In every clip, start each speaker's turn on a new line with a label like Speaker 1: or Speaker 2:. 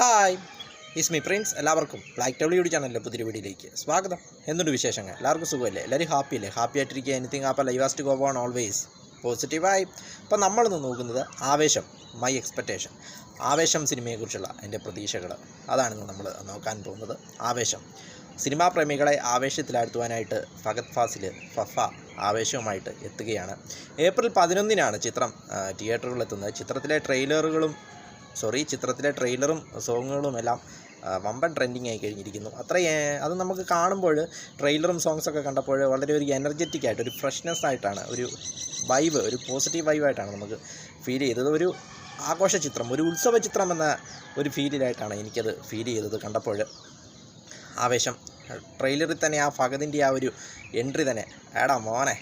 Speaker 1: Hi, is me Prince. എല്ലാവർക്കും black W ചാനലിലെ പുതിയ വീഡിയോയിലേക്ക് സ്വാഗതം. എന്തുണ്ട് വിശേഷങ്ങൾ? എല്ലാവർക്കും സുഖമല്ലേ? എല്ലാവരും ഹാപ്പിയല്ലേ? ഹാപ്പി ആയിട്ടിരിക്കുക. Anything happy, live asked go on always പോസിറ്റീവായി. ഇപ്പം നമ്മളിന്ന് നോക്കുന്നത് ആവേശം, മൈ എക്സ്പെക്റ്റേഷൻ. ആവേശം സിനിമയെക്കുറിച്ചുള്ള എൻ്റെ പ്രതീക്ഷകൾ, അതാണിന്ന് നമ്മൾ നോക്കാൻ പോകുന്നത്. ആവേശം സിനിമാ പ്രേമികളെ ആവേശത്തിലാഴ്ത്തുവാനായിട്ട് ഫഹദ് ഫാസിൽ ഫഫ ആവേശവുമായിട്ട് എത്തുകയാണ്. ഏപ്രിൽ 11 ചിത്രം തിയേറ്ററുകളിൽ എത്തുന്നത്. ചിത്രത്തിലെ ട്രെയിലറും സോങ്ങുകളും എല്ലാം വമ്പൻ ട്രെൻഡിങ് ആയി കഴിഞ്ഞിരിക്കുന്നു. അത് നമുക്ക് കാണുമ്പോൾ ട്രെയിലറും സോങ്സൊക്കെ കണ്ടപ്പോൾ വളരെ ഒരു എനർജറ്റിക് ആയിട്ട്, ഒരു ഫ്രഷ്നെസ് ആയിട്ടാണ്, ഒരു പോസിറ്റീവ് വൈബായിട്ടാണ് നമുക്ക് ഫീൽ ചെയ്തത്. ഒരു ആഘോഷ ചിത്രം, ഒരു ഉത്സവ ചിത്രം എന്ന ഒരു ഫീലിലായിട്ടാണ് എനിക്കത് ഫീൽ ചെയ്തത് കണ്ടപ്പോൾ. ആവേശം ട്രെയിലറിൽ തന്നെ ആ ഫഹദിൻ്റെ ആ ഒരു എൻട്രി തന്നെ, എടാ മോനെ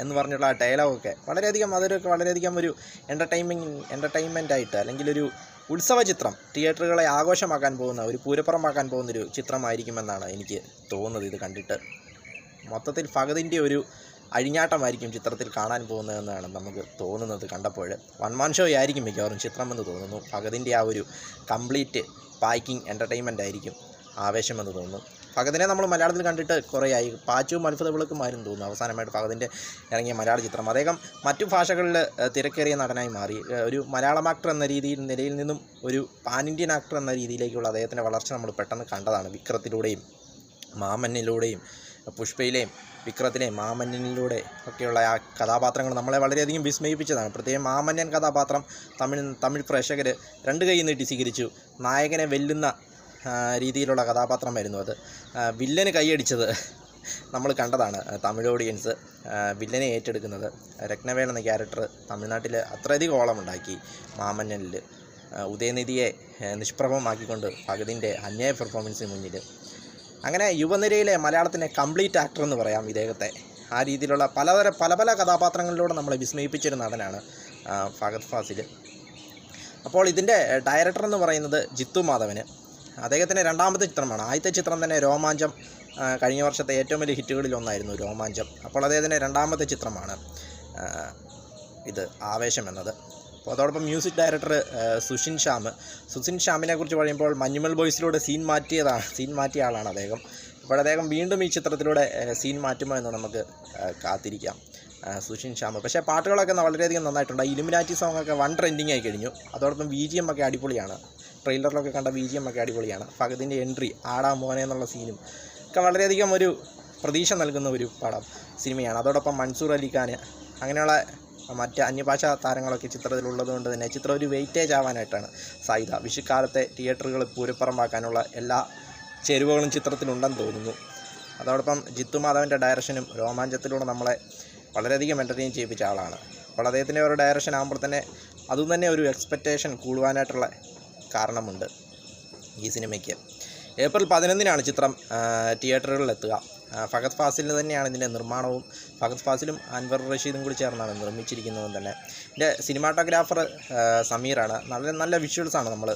Speaker 1: എന്ന് പറഞ്ഞുള്ള ആ ഡയലോഗൊക്കെ വളരെയധികം ഒരു എൻ്റർടൈൻമെൻ്റ് ആയിട്ട്, അല്ലെങ്കിൽ ഒരു ഉത്സവ ചിത്രം, തിയേറ്ററുകളെ ആഘോഷമാക്കാൻ പോകുന്ന, ഒരു പൂരപ്പുറമാക്കാൻ പോകുന്നൊരു ചിത്രമായിരിക്കുമെന്നാണ് എനിക്ക് തോന്നുന്നത്. ഇത് കണ്ടിട്ട് മൊത്തത്തിൽ ഫഹദിൻ്റെ ഒരു അഴിഞ്ഞാട്ടമായിരിക്കും ചിത്രത്തിൽ കാണാൻ പോകുന്നതെന്നാണ് നമുക്ക് തോന്നുന്നത് കണ്ടപ്പോൾ. വൺ മാൻ ഷോ ആയിരിക്കും മിക്കവാറും ചിത്രമെന്ന് തോന്നുന്നു. ഫഹദിൻ്റെ ആ ഒരു കംപ്ലീറ്റ് പാക്കിംഗ് എൻ്റർടൈൻമെൻ്റ് ആയിരിക്കും ആവേശമെന്ന് തോന്നുന്നു. ഫഹദിനെ നമ്മൾ മലയാളത്തിൽ കണ്ടിട്ട് കുറേയായി. പാച്ചുവും അത്ഭുതവിളക്കുമായിരുന്നു തോന്നുന്നു അവസാനമായിട്ട് ഫഹദിൻ്റെ ഇറങ്ങിയ മലയാള ചിത്രം. അദ്ദേഹം മറ്റു ഭാഷകളിൽ തിരക്കേറിയ നടനായി മാറി. ഒരു മലയാളം ആക്ടർ എന്ന നിലയിൽ നിന്നും ഒരു പാൻ ഇന്ത്യൻ ആക്ടർ എന്ന രീതിയിലേക്കുള്ള അദ്ദേഹത്തിൻ്റെ വളർച്ച നമ്മൾ പെട്ടെന്ന് കണ്ടതാണ്. വിക്രത്തിലൂടെയും മാമന്നിലൂടെയും, പുഷ്പയിലെയും വിക്രത്തിലെയും മാമന്നിലൂടെ ഒക്കെയുള്ള ആ കഥാപാത്രങ്ങൾ നമ്മളെ വളരെയധികം വിസ്മയിപ്പിച്ചതാണ്. പ്രത്യേകം മാമന്നൻ കഥാപാത്രം തമിഴ് പ്രേക്ഷകർ രണ്ട് കൈ നീട്ടി സ്വീകരിച്ചു. നായകനെ വെല്ലുന്ന രീതിയിലുള്ള കഥാപാത്രമായിരുന്നു അത്. വില്ലന് കൈയടിച്ചത് നമ്മൾ കണ്ടതാണ്. തമിഴ് ഓഡിയൻസ് വില്ലനെ ഏറ്റെടുക്കുന്നത്. രത്നവേൽ എന്ന ക്യാരക്ടർ തമിഴ്നാട്ടിൽ അത്രയധികം ഓളമുണ്ടാക്കി. മാമന്നനിൽ ഉദയനിധിയെ നിഷ്പ്രഭമാക്കിക്കൊണ്ട് ഫഹദിൻ്റെ അന്യായ പെർഫോമൻസിന് മുന്നിൽ, അങ്ങനെ യുവനിരയിലെ മലയാളത്തിൻ്റെ കംപ്ലീറ്റ് ആക്ടർ എന്ന് പറയാം ഇദ്ദേഹത്തെ. ആ രീതിയിലുള്ള പല കഥാപാത്രങ്ങളിലൂടെ നമ്മളെ വിസ്മയിപ്പിച്ചൊരു നടനാണ് ഫഹദ് ഫാസിൽ. അപ്പോൾ ഇതിൻ്റെ ഡയറക്ടർ എന്ന് പറയുന്നത് ജിത്തു മാധവന്. അദ്ദേഹത്തിൻ്റെ രണ്ടാമത്തെ ചിത്രമാണ്. ആദ്യത്തെ ചിത്രം തന്നെ രോമാഞ്ചം, കഴിഞ്ഞ വർഷത്തെ ഏറ്റവും വലിയ ഹിറ്റുകളിലൊന്നായിരുന്നു രോമാഞ്ചം. അപ്പോൾ അദ്ദേഹത്തിൻ്റെ രണ്ടാമത്തെ ചിത്രമാണ് ഇത് ആവേശം എന്നത്. അപ്പോൾ അതോടൊപ്പം മ്യൂസിക് ഡയറക്ടർ സുഷിൻ ഷ്യാമിനെ കുറിച്ച് പറയുമ്പോൾ മഞ്ഞുമൽ ബോയ്സിലൂടെ സീൻ മാറ്റിയ ആളാണ് അദ്ദേഹം. അപ്പോൾ അദ്ദേഹം വീണ്ടും ഈ ചിത്രത്തിലൂടെ സീൻ മാറ്റുമോ എന്ന് നമുക്ക് കാത്തിരിക്കാം. സുഷിൻ ശ്യാം. പക്ഷേ പാട്ടുകളൊക്കെ വളരെയധികം നന്നായിട്ടുണ്ട്. ഇലുമിനാറ്റി സോങ്ങൊക്കെ വൺ ട്രെൻഡിങ് ആയി കഴിഞ്ഞു. അതോടൊപ്പം BGM ഒക്കെ അടിപൊളിയാണ്. ട്രെയിലറിലൊക്കെ കണ്ട BGM ഒക്കെ അടിപൊളിയാണ്. ഫഹദിൻ്റെ എൻട്രി, ആടാ മോനെ എന്നുള്ള സീനും ഒക്കെ വളരെയധികം ഒരു പ്രതീക്ഷ നൽകുന്ന ഒരു സിനിമയാണ്. അതോടൊപ്പം മൻസൂർ അലിഖാൻ, അങ്ങനെയുള്ള മറ്റ് അന്യഭാഷാ താരങ്ങളൊക്കെ ചിത്രത്തിലുള്ളത് കൊണ്ട് തന്നെ ചിത്രം ഒരു വെയിറ്റേജ് ആവാനായിട്ടാണ് സാധ്യത. വിഷുക്കാലത്തെ തിയേറ്ററുകൾ പൂരപ്പുറമാക്കാനുള്ള എല്ലാ ചേരുവകളും ചിത്രത്തിലുണ്ടെന്ന് തോന്നുന്നു. അതോടൊപ്പം ജിത്തു മാധവൻ്റെ ഡയറക്ഷനും രോമാഞ്ചത്തിലൂടെ നമ്മളെ വളരെയധികം എൻ്റർടൈൻ ചെയ്യിപ്പിച്ച ആളാണ്. അപ്പോൾ അദ്ദേഹത്തിൻ്റെ ഒരു ഡയറക്ഷൻ ആകുമ്പോൾ തന്നെ അതും തന്നെ ഒരു എക്സ്പെക്റ്റേഷൻ കൂടുവാനായിട്ടുള്ള കാരണമുണ്ട് ഈ സിനിമയ്ക്ക്. ഏപ്രിൽ 11 ചിത്രം തിയേറ്ററുകളിൽ എത്തുക. ഫഹദ് ഫാസിലിന് തന്നെയാണ് ഇതിൻ്റെ നിർമ്മാണവും. ഫഹദ് ഫാസിലും അൻവർ റഷീദും കൂടി ചേർന്നാണ് നിർമ്മിച്ചിരിക്കുന്നതും തന്നെ. ഇതിൻ്റെ സിനിമാറ്റോഗ്രാഫർ സമീറാണ്. നല്ല വിഷ്വൽസാണ്. നമ്മൾ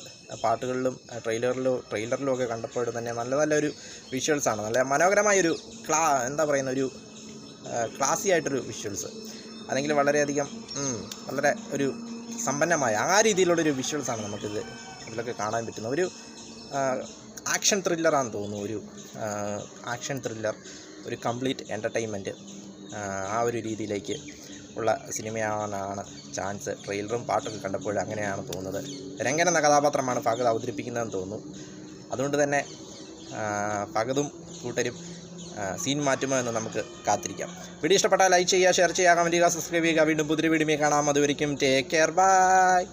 Speaker 1: പാട്ടുകളിലും ട്രെയിലറിലും ഒക്കെ കണ്ടപ്പോൾ തന്നെ നല്ലൊരു വിഷ്വൽസാണ്. നല്ല മനോഹരമായൊരു ഒരു ക്ലാസി ആയിട്ടൊരു വിഷ്വൽസ്, അല്ലെങ്കിൽ വളരെയധികം വളരെ ഒരു സമ്പന്നമായ ആ രീതിയിലുള്ളൊരു വിഷ്വൽസാണ് ഇതിലൊക്കെ കാണാൻ പറ്റുന്ന ഒരു ആക്ഷൻ ത്രില്ലറാണെന്ന് തോന്നുന്നു. ഒരു ആക്ഷൻ ത്രില്ലർ, ഒരു കംപ്ലീറ്റ് എൻ്റർടൈൻമെൻറ്റ്, ആ ഒരു രീതിയിലേക്ക് ഉള്ള സിനിമയാവാനാണ് ചാൻസ്. ട്രെയിലറും പാട്ടൊക്കെ കണ്ടപ്പോൾ അങ്ങനെയാണ് തോന്നുന്നത്. രംഗൻ എന്ന കഥാപാത്രമാണ് ഫഹദ് അവതരിപ്പിക്കുന്നതെന്ന് തോന്നുന്നു. അതുകൊണ്ട് തന്നെ ഫഹദും കൂട്ടരും സീൻ മാറ്റുമോ എന്ന് നമുക്ക് കാത്തിരിക്കാം. വീഡിയോ ഇഷ്ടപ്പെട്ടാൽ ലൈക്ക് ചെയ്യുക, ഷെയർ ചെയ്യുക, കമൻറ്റ് ചെയ്യുക, സബ്സ്ക്രൈബ് ചെയ്യുക. വീണ്ടും പുതിയ വീഡിയോ കാണാം. അതുവരെയും ടേക്ക് കെയർ, ബൈ.